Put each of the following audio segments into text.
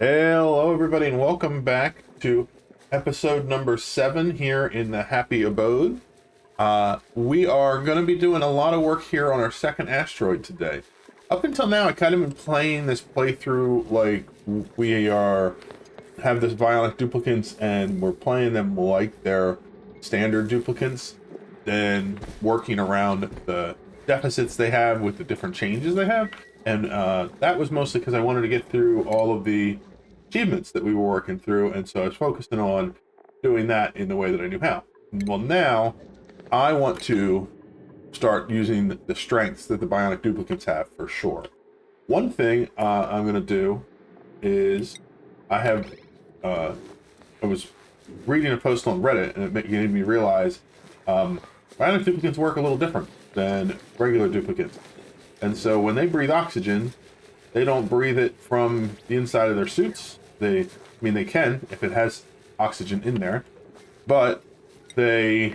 Hello, everybody, and welcome back to episode number 7 here in the Happy Abode. We are going to be doing a lot of work here on our second asteroid today. Up until now, I kind of been playing this playthrough like have this Bionic duplicates, and we're playing them like they're standard duplicates, then working around the deficits they have with the different changes they have. And that was mostly because I wanted to get through all of the achievements that we were working through, and so I was focusing on doing that in the way that I knew how. Well, now I want to start using the strengths that the Bionic duplicates have for sure. One thing I'm going to do is I was reading a post on Reddit, and it made me realize Bionic duplicates work a little different than regular duplicates. And so when they breathe oxygen, they don't breathe it from the inside of their suits. They can if it has oxygen in there, but they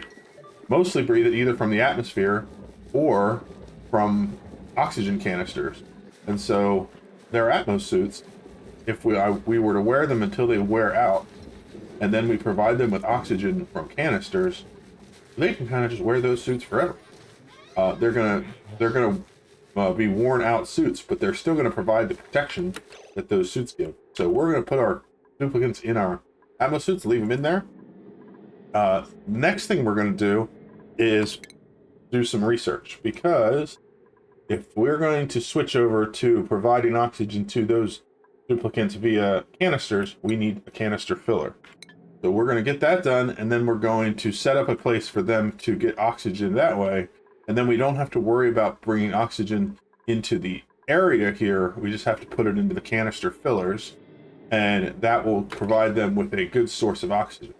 mostly breathe it either from the atmosphere or from oxygen canisters. And so their Atmos suits, if we were to wear them until they wear out, and then we provide them with oxygen from canisters, they can kind of just wear those suits forever. They're gonna be worn out suits, but they're still going to provide the protection that those suits give. So we're going to put our duplicates in our Atmos suits, leave them in there. Next thing we're going to do is do some research, because if we're going to switch over to providing oxygen to those duplicates via canisters, we need a canister filler. So we're going to get that done, and then we're going to set up a place for them to get oxygen that way. And then we don't have to worry about bringing oxygen into the area here. We just have to put it into the canister fillers, and that will provide them with a good source of oxygen.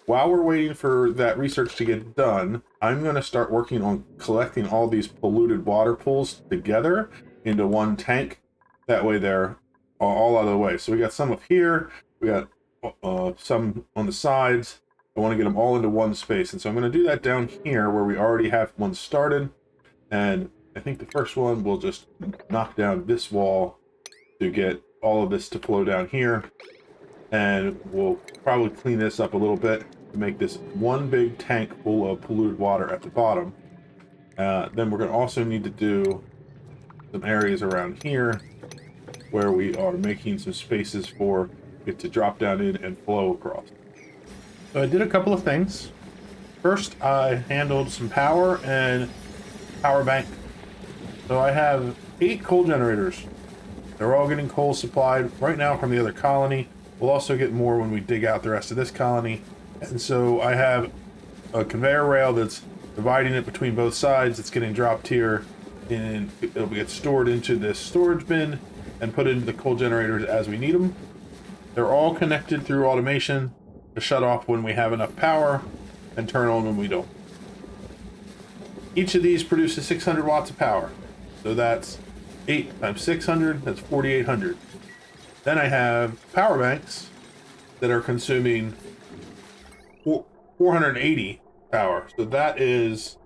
While we're waiting for that research to get done, I'm going to start working on collecting all these polluted water pools together into one tank. That way they're all out of the way. So we got some up here, we got some on the sides. I want to get them all into one space, and so I'm going to do that down here where we already have one started. And I think the first one will just knock down this wall to get all of this to flow down here, and we'll probably clean this up a little bit to make this one big tank full of polluted water at the bottom. Then we're going to also need to do some areas around here where we are making some spaces for it to drop down in and flow across. So I did a couple of things. First, I handled some power and power bank. So I have 8 coal generators. They're all getting coal supplied right now from the other colony. We'll also get more when we dig out the rest of this colony. And so I have a conveyor rail that's dividing it between both sides. It's getting dropped here, and it'll get stored into this storage bin and put into the coal generators as we need them. They're all connected through automation to shut off when we have enough power and turn on when we don't. Each of these produces 600 watts of power. So that's 8 times 600, that's 4,800. Then I have power banks that are consuming 480 power. So that is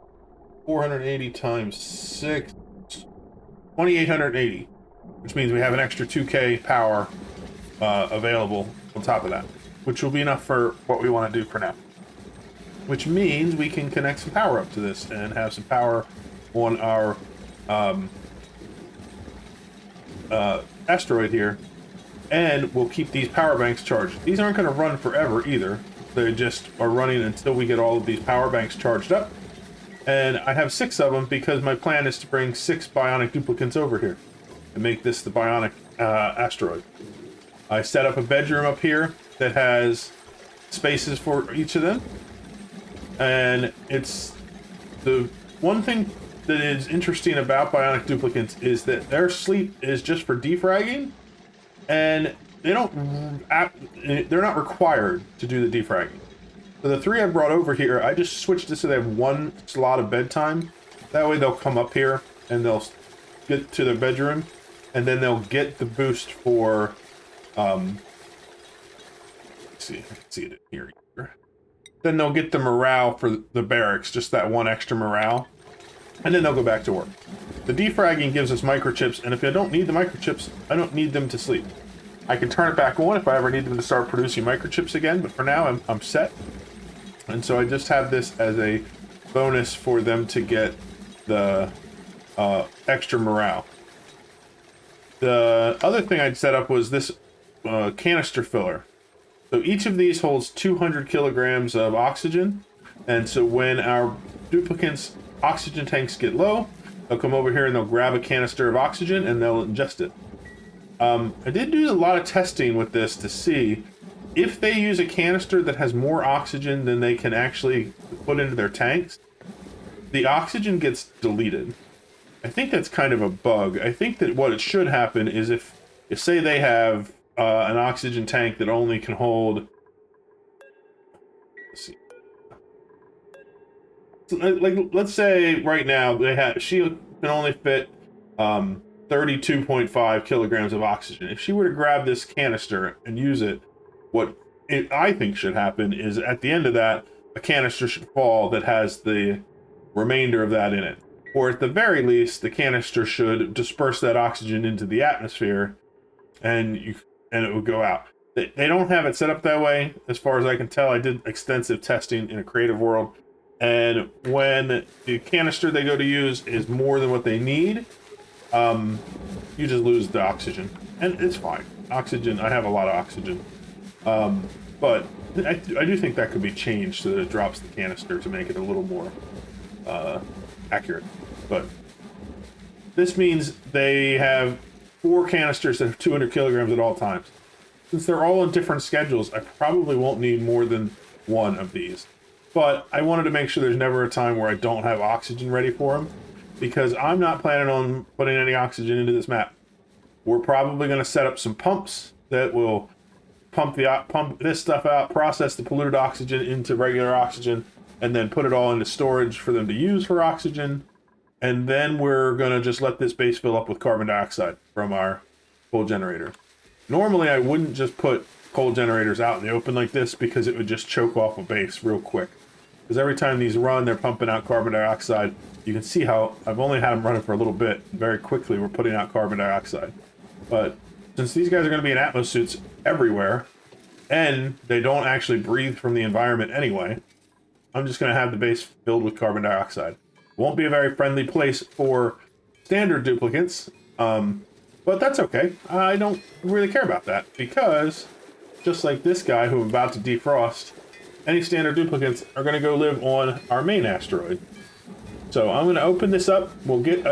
480 times 6, 2,880, which means we have an extra 2K power available on top of that, which will be enough for what we want to do for now. Which means we can connect some power up to this and have some power on our asteroid here, and we'll keep these power banks charged. These aren't going to run forever either. They just are running until we get all of these power banks charged up. And I have 6 of them because my plan is to bring 6 Bionic duplicates over here and make this the Bionic asteroid. I set up a bedroom up here that has spaces for each of them, and it's the one thing that is interesting about Bionic duplicates is that their sleep is just for defragging, and they're not required to do the defragging. So the 3 I brought over here, I just switched it so they have 1 slot of bedtime. That way they'll come up here and they'll get to their bedroom, and then they'll get the boost for let's see, I can see it here. Then they'll get the morale for the barracks, just that 1 extra morale, and then they'll go back to work. The defragging gives us microchips, and if I don't need the microchips, I don't need them to sleep. I can turn it back on if I ever need them to start producing microchips again, but for now I'm set. And so I just have this as a bonus for them to get the extra morale. The other thing I'd set up was this canister filler. So each of these holds 200 kilograms of oxygen, and so when our duplicants' oxygen tanks get low, they'll come over here and they'll grab a canister of oxygen and they'll ingest it. I did do a lot of testing with this to see if they use a canister that has more oxygen than they can actually put into their tanks, the oxygen gets deleted. I think that's kind of a bug. I think that what it should happen is if say they have an oxygen tank that only can hold, let's see, like let's say right now she can only fit 32.5 kilograms of oxygen. If she were to grab this canister and use it, I think should happen is at the end of that, a canister should fall that has the remainder of that in it. Or at the very least, the canister should disperse that oxygen into the atmosphere and it would go out. They don't have it set up that way, as far as I can tell. I did extensive testing in a creative world, and when the canister they go to use is more than what they need, you just lose the oxygen, and it's fine. Oxygen, I have a lot of oxygen, but I do think that could be changed so that it drops the canister to make it a little more accurate. But this means they have 4 canisters that have 200 kilograms at all times. Since they're all on different schedules, I probably won't need more than 1 of these. But I wanted to make sure there's never a time where I don't have oxygen ready for them, because I'm not planning on putting any oxygen into this map. We're probably going to set up some pumps that will pump this stuff out, process the polluted oxygen into regular oxygen, and then put it all into storage for them to use for oxygen. And then we're going to just let this base fill up with carbon dioxide from our coal generator. Normally, I wouldn't just put coal generators out in the open like this because it would just choke off a base real quick. Because every time these run, they're pumping out carbon dioxide. You can see how I've only had them running for a little bit. Very quickly, we're putting out carbon dioxide. But since these guys are going to be in atmo suits everywhere, and they don't actually breathe from the environment anyway, I'm just going to have the base filled with carbon dioxide. Won't be a very friendly place for standard duplicates, but that's okay. I don't really care about that, because just like this guy who I'm about to defrost, any standard duplicates are going to go live on our main asteroid. So I'm going to open this up. We'll get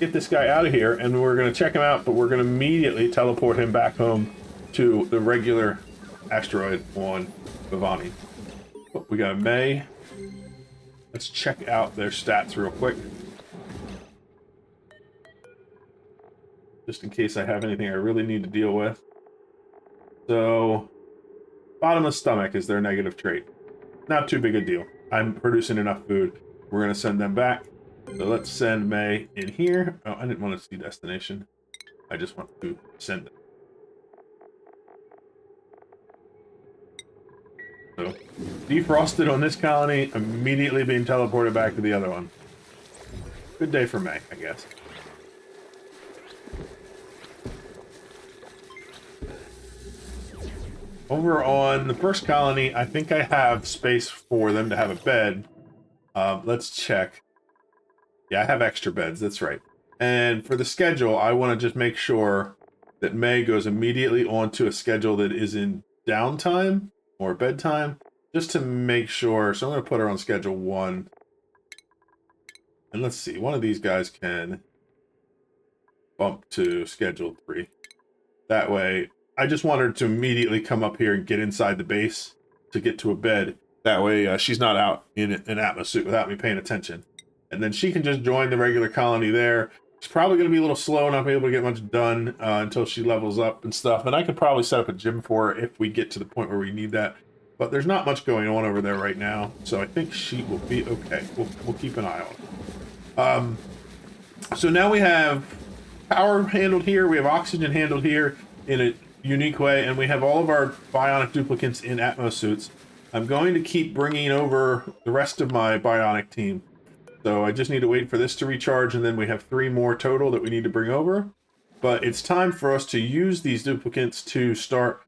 this guy out of here, and we're going to check him out, but we're going to immediately teleport him back home to the regular asteroid on Bionic. Oh, we got May. Let's check out their stats real quick. Just in case I have anything I really need to deal with. So, bottomless stomach is their negative trait. Not too big a deal. I'm producing enough food. We're going to send them back. So let's send May in here. Oh, I didn't want to see destination. I just want to send them. So, defrosted on this colony, immediately being teleported back to the other one. Good day for May, I guess. Over on the first colony, I think I have space for them to have a bed. Let's check. Yeah, I have extra beds, that's right. And for the schedule, I want to just make sure that May goes immediately onto a schedule that is in downtime or bedtime, just to make sure. So I'm going to put her on schedule 1. And let's see, one of these guys can bump to schedule 3. That way, I just want her to immediately come up here and get inside the base to get to a bed. That way, she's not out in an atmo suit without me paying attention. And then she can just join the regular colony there. She's probably going to be a little slow, not be able to get much done until she levels up and stuff. And I could probably set up a gym for her if we get to the point where we need that. But there's not much going on over there right now, so I think she will be okay. We'll keep an eye on her. So now we have power handled here. We have oxygen handled here in a unique way, and we have all of our bionic duplicates in atmo suits. I'm going to keep bringing over the rest of my bionic team. So I just need to wait for this to recharge, and then we have 3 more total that we need to bring over. but it's time for us to use these duplicates to start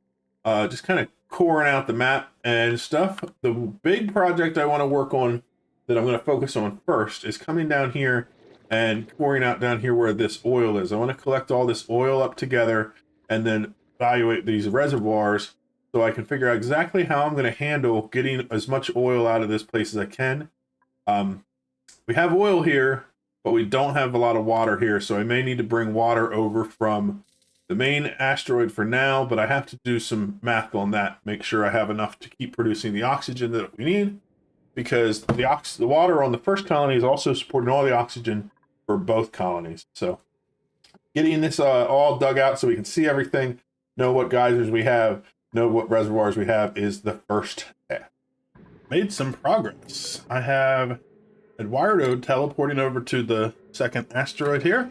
just kind of coring out the map and stuff. The big project I want to work on that I'm going to focus on first is coming down here and coring out down here where this oil is. I want to collect all this oil up together and then evaluate these reservoirs so I can figure out exactly how I'm going to handle getting as much oil out of this place as I can. We have oil here, but we don't have a lot of water here, so I may need to bring water over from the main asteroid for now, but I have to do some math on that, make sure I have enough to keep producing the oxygen that we need, because the water on the first colony is also supporting all the oxygen for both colonies. So getting this all dug out so we can see everything, know what geysers we have, know what reservoirs we have is the first step. Made some progress. I have Eduardo teleporting over to the second asteroid here.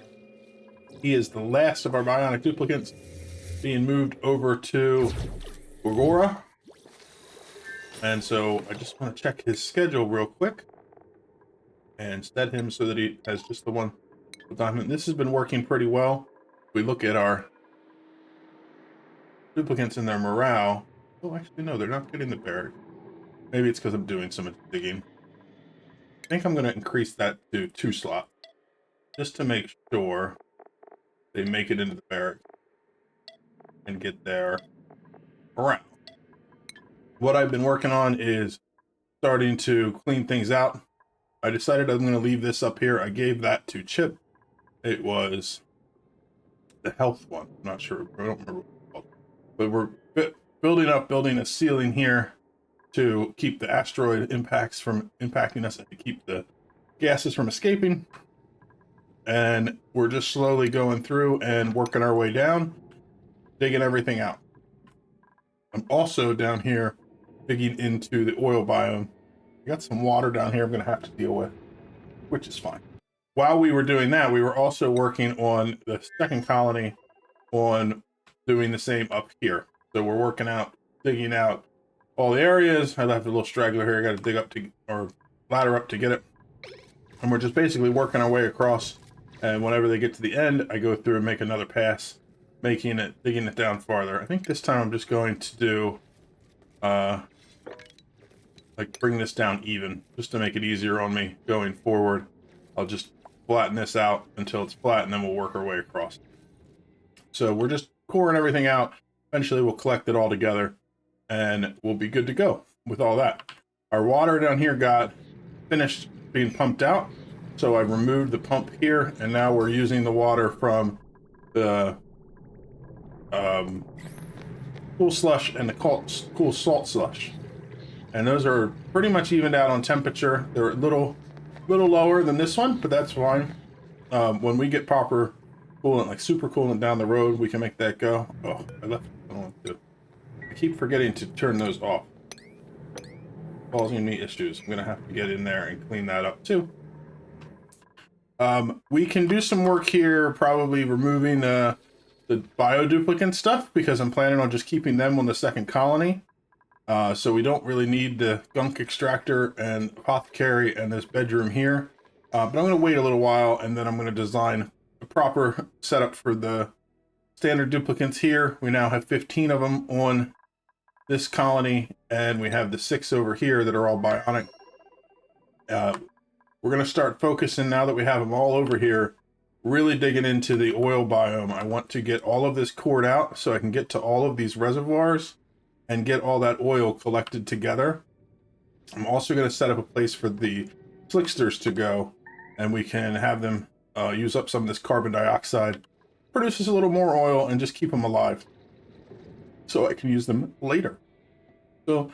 He is the last of our bionic duplicates being moved over to Gorgora. And so I just want to check his schedule real quick and set him so that he has just the one diamond. This has been working pretty well. If we look at our duplicates and their morale. Oh, actually, no, they're not getting the barrack. Maybe it's because I'm doing some digging. I think I'm going to increase that to 2 slots just to make sure they make it into the barrack and get their morale. What I've been working on is starting to clean things out. I decided I'm going to leave this up here. I gave that to Chip. It was the health one. I'm not sure. I don't remember what it's called. But we're building a ceiling here to keep the asteroid impacts from impacting us and to keep the gases from escaping. And we're just slowly going through and working our way down, digging everything out. I'm also down here digging into the oil biome. I got some water down here I'm going to have to deal with, which is fine. While we were doing that, we were also working on the second colony on doing the same up here. So we're working out, digging out all the areas. I left a little straggler here. I got to dig up to, or ladder up to get it. And we're just basically working our way across. And whenever they get to the end, I go through and make another pass, digging it down farther. I think this time I'm just going to do, like bring this down even, just to make it easier on me going forward. I'll just flatten this out until it's flat, and then we'll work our way across. So we're just coring everything out. Eventually we'll collect it all together, and we'll be good to go with all that. Our water down here got finished being pumped out, so I removed the pump here, and now we're using the water from the cool slush and the cool salt slush. And those are pretty much evened out on temperature. They're a little lower than this one, but that's fine. When we get proper coolant, like super coolant down the road, we can make that go. Oh, I left it on too. I keep forgetting to turn those off. Causing me issues. I'm gonna have to get in there and clean that up too. We can do some work here, probably removing the bioduplicate stuff, because I'm planning on just keeping them on the second colony. So we don't really need the gunk extractor and apothecary and this bedroom here. But I'm going to wait a little while, and then I'm going to design a proper setup for the standard duplicates here. We now have 15 of them on this colony, and we have the 6 over here that are all bionic. We're going to start focusing, now that we have them all over here, really digging into the oil biome. I want to get all of this cored out so I can get to all of these reservoirs and get all that oil collected together. I'm also going to set up a place for the slicksters to go, and we can have them use up some of this carbon dioxide, produces a little more oil, and just keep them alive so I can use them later. So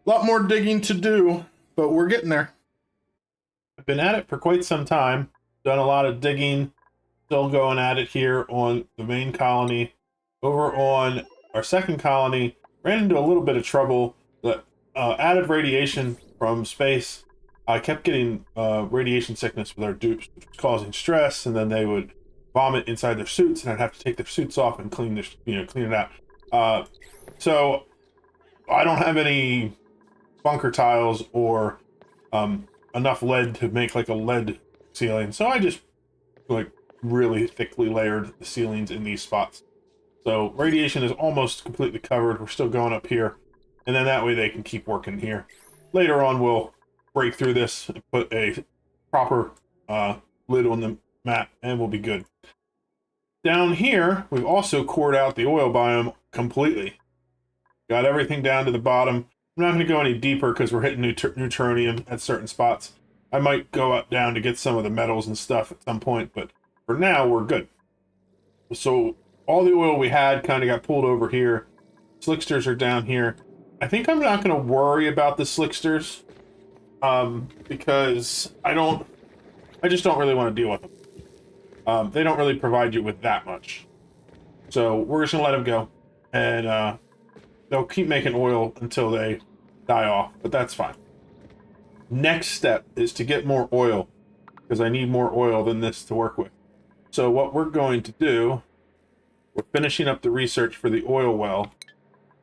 a lot more digging to do, but we're getting there. I've been at it for quite some time, done a lot of digging, still going at it here on the main colony. Over on our second colony, ran into a little bit of trouble. The added radiation from space. I kept getting radiation sickness with our dupes, which was causing stress, and then they would vomit inside their suits, and I'd have to take their suits off and clean it out. So I don't have any bunker tiles or enough lead to make like a lead ceiling, so I just like really thickly layered the ceilings in these spots. So radiation is almost completely covered. We're still going up here. And then that way they can keep working here. Later on, we'll break through this and put a proper lid on the map, and we'll be good. Down here, we've also cored out the oil biome completely. Got everything down to the bottom. I'm not going to go any deeper because we're hitting neutronium at certain spots. I might go up down to get some of the metals and stuff at some point, but for now, we're good. So all the oil we had kind of got pulled over here. Slicksters are down here. I think I'm not going to worry about the slicksters because I just don't really want to deal with them. They don't really provide you with that much. So we're just going to let them go. And they'll keep making oil until they die off, but that's fine. Next step is to get more oil because I need more oil than this to work with. So what we're going to do, we're finishing up the research for the oil well.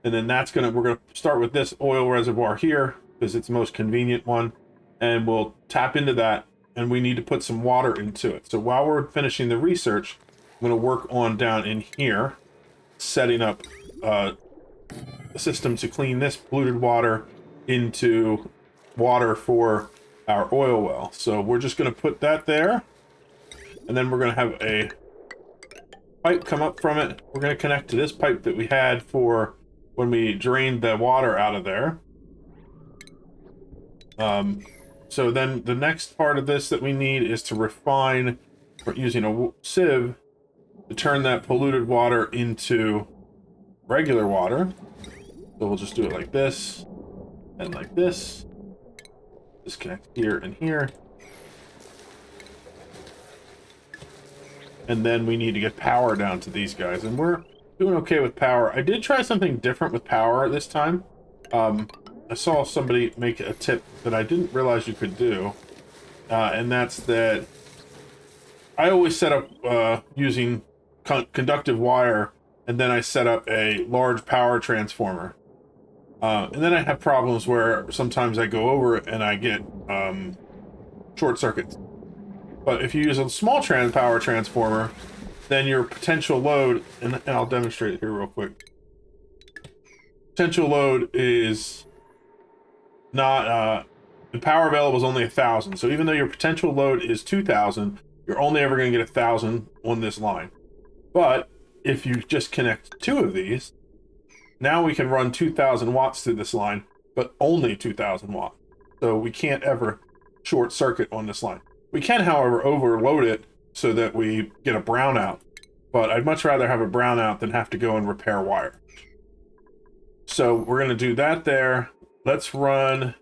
And then we're going to start with this oil reservoir here because it's the most convenient one. And we'll tap into that, and we need to put some water into it. So while we're finishing the research, I'm going to work on down in here, setting up a system to clean this polluted water into water for our oil well. So we're just going to put that there, and then we're going to have a pipe come up from it. We're going to connect to this pipe that we had for when we drained the water out of there. So then the next part of this that we need is to refine, using a sieve, to turn that polluted water into regular water. So we'll just do it like this, and like this. Disconnect here and here. And then we need to get power down to these guys, and we're doing okay with power. I did try something different with power this time. I saw somebody make a tip that I didn't realize you could do, and that's that I always set up using conductive wire, and then I set up a large power transformer. And then I have problems where sometimes I go over it and I get short circuits. But if you use a small power transformer, then your potential load, and I'll demonstrate it here real quick. Potential load is not, the power available is only 1,000. So even though your potential load is 2,000, you're only ever going to get 1,000 on this line. But if you just connect 2 of these, now we can run 2,000 watts through this line, but only 2,000 watts. So we can't ever short circuit on this line. We can, however, overload it so that we get a brownout, but I'd much rather have a brownout than have to go and repair wire. So we're going to do that there. Let's run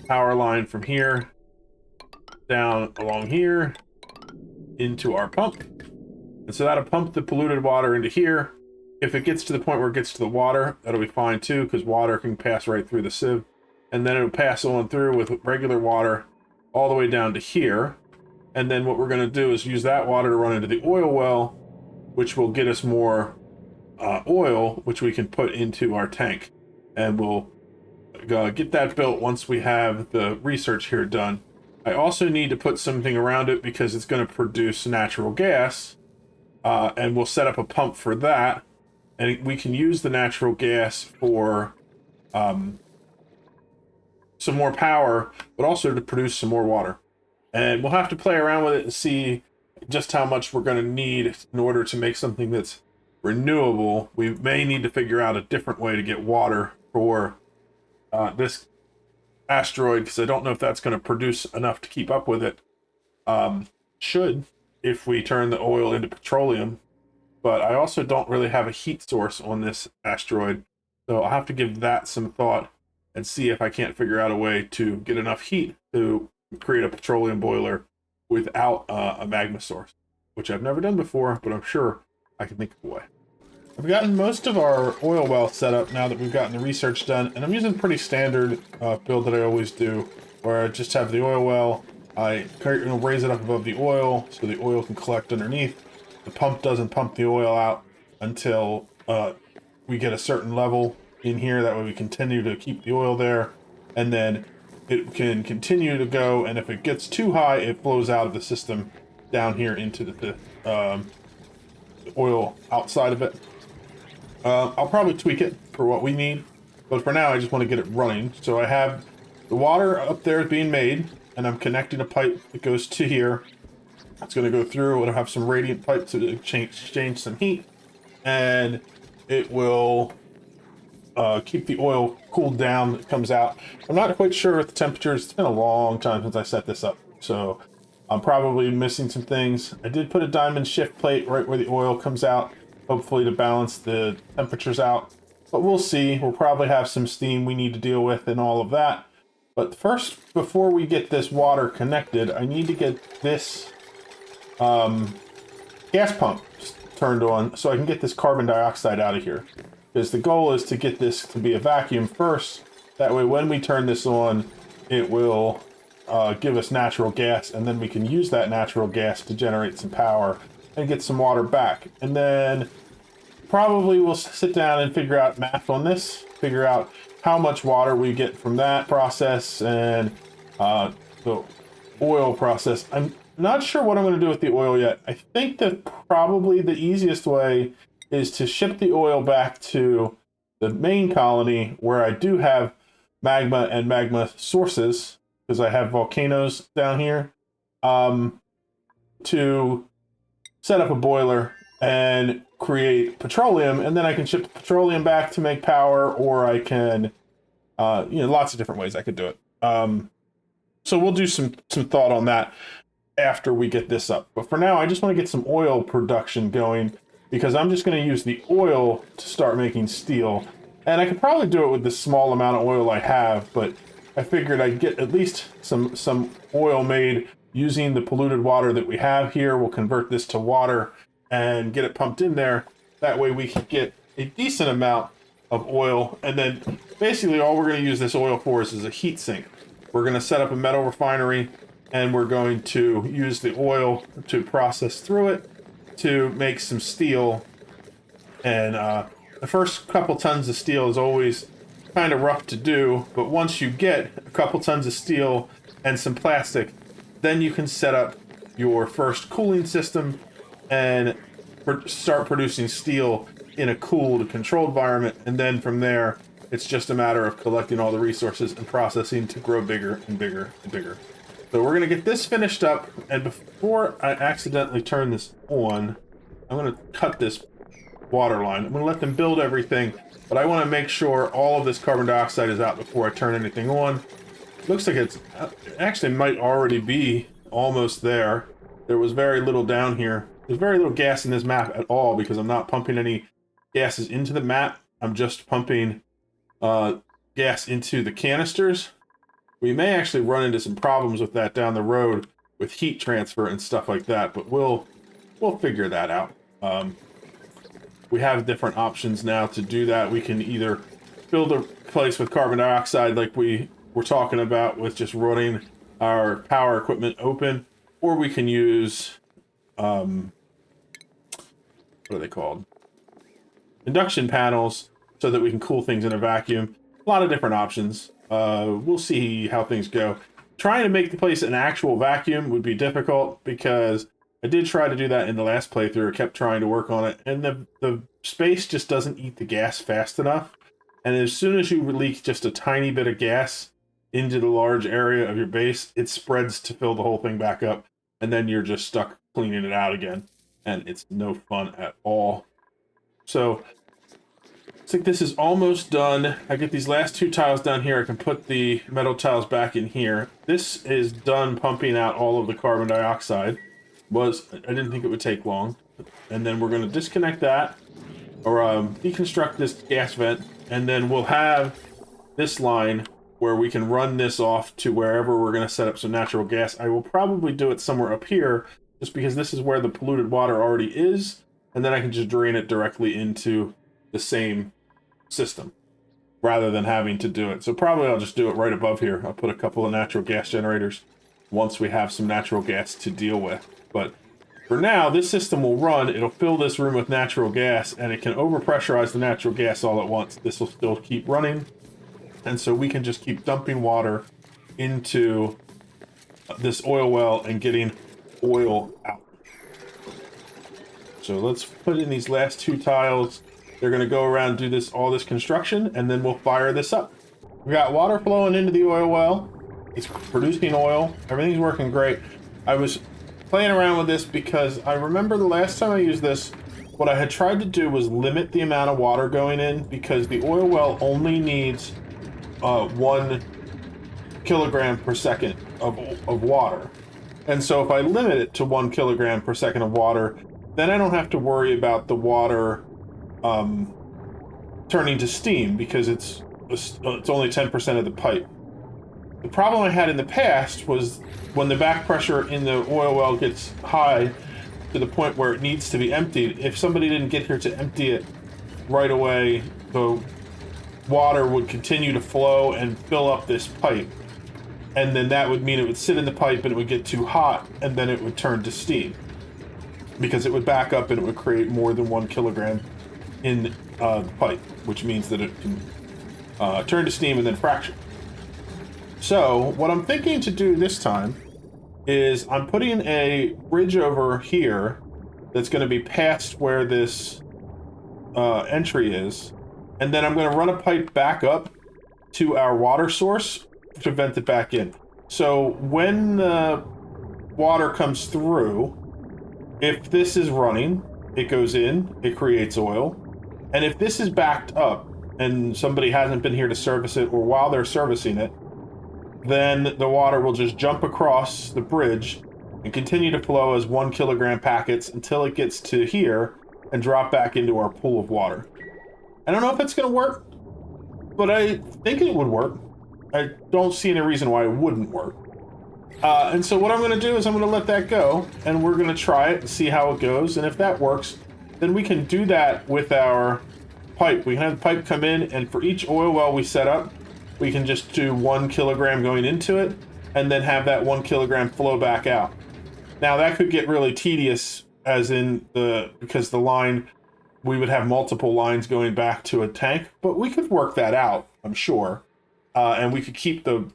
power line from here down along here into our pump. And so that'll pump the polluted water into here. If it gets to the point where it gets to the water, that'll be fine too, because water can pass right through the sieve. And then it'll pass on through with regular water all the way down to here. And then what we're going to do is use that water to run into the oil well, which will get us more oil, which we can put into our tank. And we'll get that built once we have the research here done. I also need to put something around it because it's going to produce natural gas. And we'll set up a pump for that. And we can use the natural gas for some more power, but also to produce some more water. And we'll have to play around with it and see just how much we're going to need in order to make something that's renewable. We may need to figure out a different way to get water for this asteroid, because I don't know if that's going to produce enough to keep up with it. Should, if we turn the oil into petroleum. But I also don't really have a heat source on this asteroid, so I'll have to give that some thought and see if I can't figure out a way to get enough heat to create a petroleum boiler without a magma source, which I've never done before, but I'm sure I can think of a way. I've gotten most of our oil well set up now that we've gotten the research done, and I'm using a pretty standard build that I always do, where I just have the oil well, I raise it up above the oil so the oil can collect underneath. The pump doesn't pump the oil out until we get a certain level in here. That way we continue to keep the oil there, and then it can continue to go, and if it gets too high, it flows out of the system down here into the oil outside of it. I'll probably tweak it for what we need, but for now I just want to get it running. So I have the water up there being made, and I'm connecting a pipe that goes to here. It's going to go through, and I'll have some radiant pipe to exchange some heat, and it will keep the oil cooled down that comes out. I'm not quite sure with the temperatures. It's been a long time since I set this up, so I'm probably missing some things. I did put a diamond shift plate right where the oil comes out, hopefully to balance the temperatures out. But we'll see. We'll probably have some steam we need to deal with and all of that. But first, before we get this water connected, I need to get this gas pump turned on so I can get this carbon dioxide out of here. Because the goal is to get this to be a vacuum first. That way when we turn this on, it will give us natural gas, and then we can use that natural gas to generate some power and get some water back. And then probably we'll sit down and figure out math on this, figure out how much water we get from that process and the oil process. I'm not sure what I'm going to do with the oil yet. I think that probably the easiest way is to ship the oil back to the main colony where I do have magma and magma sources, because I have volcanoes down here, to set up a boiler and create petroleum, and then I can ship the petroleum back to make power, or I can, lots of different ways I could do it. So we'll do some thought on that after we get this up. But for now, I just want to get some oil production going, because I'm just going to use the oil to start making steel. And I could probably do it with the small amount of oil I have, but I figured I'd get at least some oil made using the polluted water that we have here. We'll convert this to water and get it pumped in there. That way we can get a decent amount of oil. And then basically all we're going to use this oil for is a heat sink. We're going to set up a metal refinery, and we're going to use the oil to process through it to make some steel. And the first couple tons of steel is always kind of rough to do, but once you get a couple tons of steel and some plastic, then you can set up your first cooling system and start producing steel in a cooled, controlled environment. And then from there, it's just a matter of collecting all the resources and processing to grow bigger and bigger and bigger. So we're going to get this finished up, and before I accidentally turn this on, I'm going to cut this water line. I'm going to let them build everything, but I want to make sure all of this carbon dioxide is out before I turn anything on. Looks like it actually might already be almost there. There was very little down here. There's very little gas in this map at all, because I'm not pumping any gases into the map. I'm just pumping gas into the canisters. We may actually run into some problems with that down the road with heat transfer and stuff like that, but we'll figure that out. We have different options now to do that. We can either fill the place with carbon dioxide like we were talking about with just running our power equipment open, or we can use what are they called? Induction panels, so that we can cool things in a vacuum. A lot of different options. We'll see how things go. Trying to make the place an actual vacuum would be difficult, because I did try to do that in the last playthrough. I kept trying to work on it, and the space just doesn't eat the gas fast enough. And as soon as you leak just a tiny bit of gas into the large area of your base, it spreads to fill the whole thing back up, and then you're just stuck cleaning it out again, and it's no fun at all. So looks like this is almost done. I get these last two tiles down here. I can put the metal tiles back in here. This is done pumping out all of the carbon dioxide. I didn't think it would take long. And then we're going to disconnect that, or deconstruct this gas vent, and then we'll have this line where we can run this off to wherever we're going to set up some natural gas. I will probably do it somewhere up here, just because this is where the polluted water already is, and then I can just drain it directly into the same system rather than having to do it. So probably I'll just do it right above here. I'll put a couple of natural gas generators once we have some natural gas to deal with. But for now, this system will run. It'll fill this room with natural gas, and it can overpressurize the natural gas all at once. This will still keep running, and so we can just keep dumping water into this oil well and getting oil out. So let's put in these last 2 tiles. They're going to go around and do all this construction, and then we'll fire this up. We got water flowing into the oil well. It's producing oil. Everything's working great. I was playing around with this because I remember the last time I used this, what I had tried to do was limit the amount of water going in because the oil well only needs 1 kilogram per second of water. And so if I limit it to 1 kilogram per second of water, then I don't have to worry about the water turning to steam because it's only 10% of the pipe. The problem I had in the past was when the back pressure in the oil well gets high to the point where it needs to be emptied, if somebody didn't get here to empty it right away, the water would continue to flow and fill up this pipe. And then that would mean it would sit in the pipe and it would get too hot and then it would turn to steam. Because it would back up and it would create more than 1 kilogram in the pipe, which means that it can turn to steam and then fracture. So what I'm thinking to do this time is I'm putting a bridge over here that's going to be past where this entry is, and then I'm going to run a pipe back up to our water source to vent it back in. So when the water comes through, if this is running, it goes in, it creates oil. And if this is backed up and somebody hasn't been here to service it, or while they're servicing it, then the water will just jump across the bridge and continue to flow as 1 kilogram packets until it gets to here and drop back into our pool of water. I don't know if it's going to work, but I think it would work. I don't see any reason why it wouldn't work. And so what I'm going to do is I'm going to let that go, and we're going to try it and see how it goes. And if that works, then we can do that with our pipe. We can have the pipe come in, and for each oil well we set up, we can just do 1 kilogram going into it, and then have that 1 kilogram flow back out. Now that could get really tedious, as in because the line, we would have multiple lines going back to a tank, but we could work that out, I'm sure. And we could keep the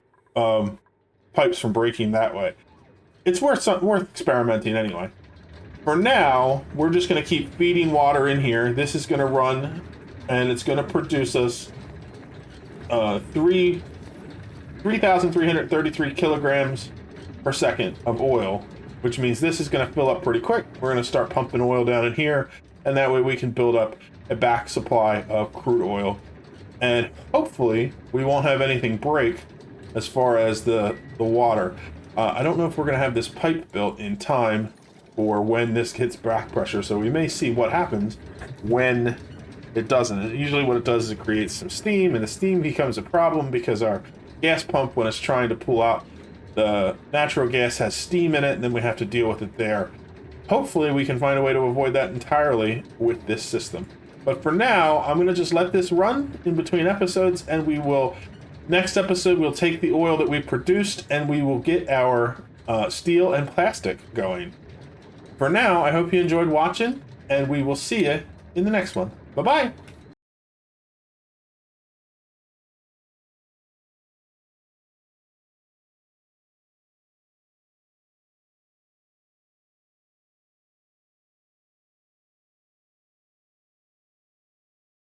pipes from breaking that way. It's worth experimenting anyway. For now, we're just going to keep feeding water in here. This is going to run, and it's going to produce us 3,333 kilograms per second of oil, which means this is going to fill up pretty quick. We're going to start pumping oil down in here, and that way we can build up a back supply of crude oil. And hopefully we won't have anything break as far as the water. I don't know if we're going to have this pipe built in time for when this hits back pressure, so we may see what happens when it doesn't. Usually what it does is it creates some steam, and the steam becomes a problem because our gas pump, when it's trying to pull out the natural gas, has steam in it, and then we have to deal with it there. Hopefully we can find a way to avoid that entirely with this system. But for now, I'm going to just let this run in between episodes, and we will, next episode, we'll take the oil that we produced and we will get our steel and plastic going. For now, I hope you enjoyed watching, and we will see you in the next one. Bye-bye!